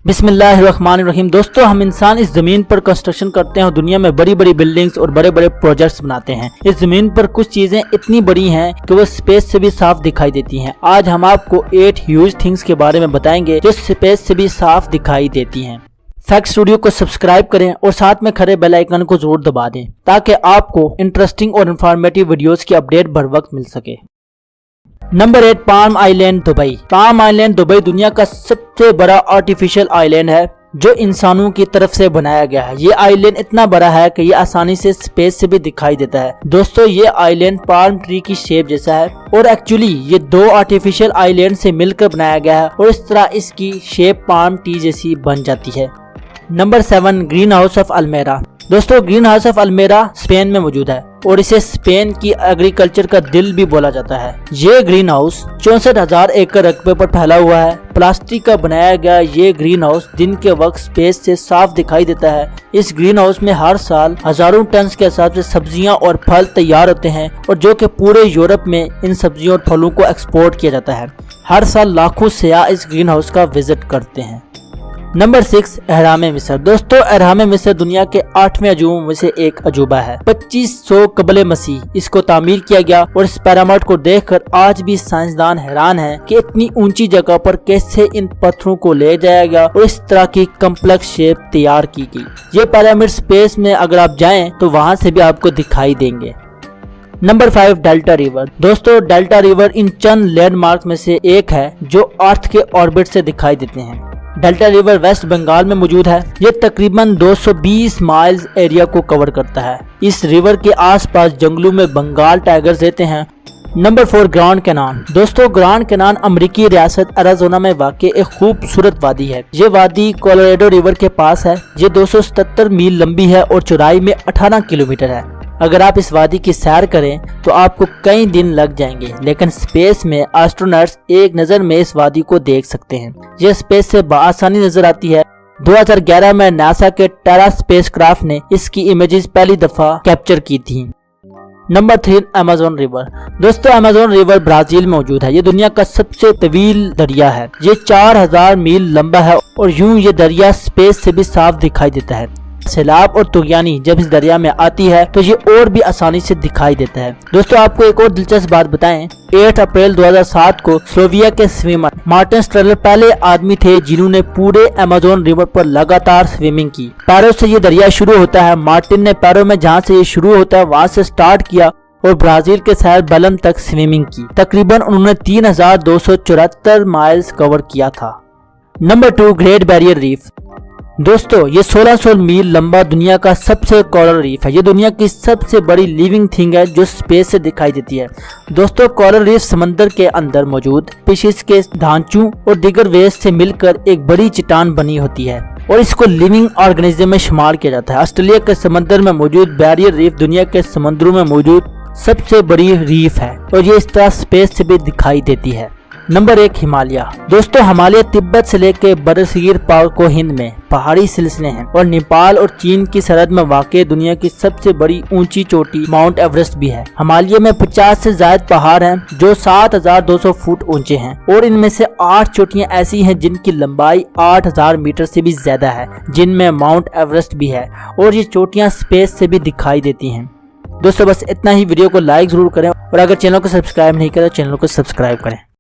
बिस्मिल्लाहिर्रहमानिर्रहीम। दोस्तों, हम इंसान इस जमीन पर कंस्ट्रक्शन करते हैं और दुनिया में बड़ी बड़ी बिल्डिंग्स और बड़े बड़े प्रोजेक्ट्स बनाते हैं। इस जमीन पर कुछ चीजें इतनी बड़ी हैं कि वो स्पेस से भी साफ दिखाई देती हैं। आज हम आपको 8 ह्यूज थिंग्स के बारे में बताएंगे जो स्पेस से भी साफ दिखाई देती हैं। फैक्ट स्टूडियो को सब्सक्राइब करें और साथ में खड़े बेल आइकन को जरूर दबा दें ताकि आपको इंटरेस्टिंग और इंफॉर्मेटिव वीडियोस की अपडेट बर वक्त मिल सके। Number 8, palm island Dubai. Palm island Dubai दुनिया का सबसे बड़ा आर्टिफिशियल आइलैंड है जो इंसानों की तरफ से बनाया गया है। ये आइलैंड इतना बड़ा है कि ये आसानी से स्पेस से भी दिखाई देता है। दोस्तों, ये आइलैंड पाल्म ट्री की शेप जैसा है और एक्चुअली ये 2 आर्टिफिशियल आइलैंड से मिलकर बनाया गया है और इस तरह इसकी शेप पाल्म ट्री जैसी बन जाती है। Number 7, greenhouse of Almeria. दोस्तों, greenhouse of Almeria Spain में मौजूद है और इसे स्पेन की एग्रीकल्चर का दिल भी बोला जाता है। ये ग्रीन हाउस 64,000 एकड़ रकबे पर फैला हुआ है। प्लास्टिक का बनाया गया ये ग्रीन हाउस दिन के वक्त स्पेस से साफ दिखाई देता है। इस ग्रीन हाउस में हर साल हजारों टन के हिसाब से सब्जियां और फल तैयार होते हैं और जो कि पूरे यूरोप में इन सब्जियों और फलों को एक्सपोर्ट किया जाता है। हर साल लाखों सयाह इस ग्रीन हाउस का विजिट करते हैं। नंबर 6, एहराम मिस्र। दोस्तों, एहराम मिस्र दुनिया के 8वें अजूबों में से एक अजूबा है। 2500 कबल मसीह इसको तामीर किया गया और इस पिरामिड को देखकर आज भी साइंसदान हैरान हैं कि इतनी ऊंची जगह पर कैसे इन पत्थरों को ले जाया गया और इस तरह की कम्प्लेक्स शेप तैयार की गई। ये पिरामिड स्पेस में अगर आप जाएं तो वहां से भी आपको दिखाई देंगे। Number 5, delta river. दोस्तों, डेल्टा रिवर इन चंद लैंडमार्क में से एक है जो अर्थ के ऑर्बिट से दिखाई देते हैं। डेल्टा रिवर वेस्ट बंगाल में मौजूद है। ये तकरीबन 220 माइल्स एरिया को कवर करता है। इस रिवर के आसपास जंगलों में बंगाल टाइगर्स रहते हैं। Number 4, grand canyon. दोस्तों, ग्रैंड कैनान अमेरिकी रियासत अरिज़ोना में वाक़ई एक खूबसूरत वादी है। ये वादी कोलोराडो रिवर के पास है। ये 277 मील लंबी है और चौड़ाई में 18 किलोमीटर है। अगर आप इस वादी की सैर करें तो आपको कई दिन लग जाएंगे, लेकिन स्पेस में एस्ट्रोनॉट्स एक नज़र में इस वादी को देख सकते हैं। यह स्पेस से बआसानी नजर आती है। 2011 में नासा के टेरा स्पेसक्राफ्ट ने इसकी इमेजेस पहली दफा कैप्चर की थी। Number 3, Amazon river. दोस्तों, अमेज़न रिवर ब्राजील में मौजूद है। ये दुनिया का सबसे तवील दरिया है। ये 4000 मील लंबा है और यूं ये दरिया स्पेस से भी साफ दिखाई देता है। सैलाब और तुगयानी जब इस दरिया में आती है तो ये और भी आसानी से दिखाई देता है। दोस्तों, आपको एक और दिलचस्प बात बताएं, 8 अप्रैल 2007 को स्लोविया के स्विमर मार्टिन स्ट्रेलर पहले आदमी थे जिन्होंने पूरे अमेज़न रिवर पर लगातार स्विमिंग की। पैरों से ये दरिया शुरू होता है। मार्टिन ने पैरों में जहाँ से ये शुरू होता है वहां से स्टार्ट किया और ब्राजील के शहर बेलम तक स्विमिंग की। तकरीबन उन्होंने 3274 माइल्स कवर किया था। Number 2, great barrier reef. दोस्तों, ये 1600 मील लंबा दुनिया का सबसे कोरल रीफ है। ये दुनिया की सबसे बड़ी लिविंग थिंग है जो स्पेस से दिखाई देती है। दोस्तों, कोरल रीफ समंदर के अंदर मौजूद फिशेस के ढांचों और दीगर वेस्ट से मिलकर एक बड़ी चट्टान बनी होती है और इसको लिविंग ऑर्गेनिज्म में शुमार किया जाता है। ऑस्ट्रेलिया के समंदर में मौजूद बैरियर रीफ दुनिया के समंदरों में मौजूद सबसे बड़ी रीफ है और ये इस तरह स्पेस से भी दिखाई देती है। नंबर 1, हिमालय। दोस्तों, हिमालय तिब्बत से लेकर बरसीर पाक को हिंद में पहाड़ी सिलसिले हैं और नेपाल और चीन की सरहद में वाक़ दुनिया की सबसे बड़ी ऊंची चोटी माउंट एवरेस्ट भी है। हिमालय में 50 से ज्यादा पहाड़ हैं जो 7200 फुट ऊंचे हैं और इनमें से 8 चोटियां ऐसी हैं जिनकी लंबाई 8000 मीटर से भी ज्यादा है, जिनमें माउंट एवरेस्ट भी है और ये चोटियां स्पेस से भी दिखाई देती हैं। दोस्तों, बस इतना ही। वीडियो को लाइक जरूर करें और अगर चैनल को सब्सक्राइब नहीं करें तो चैनल को सब्सक्राइब करें।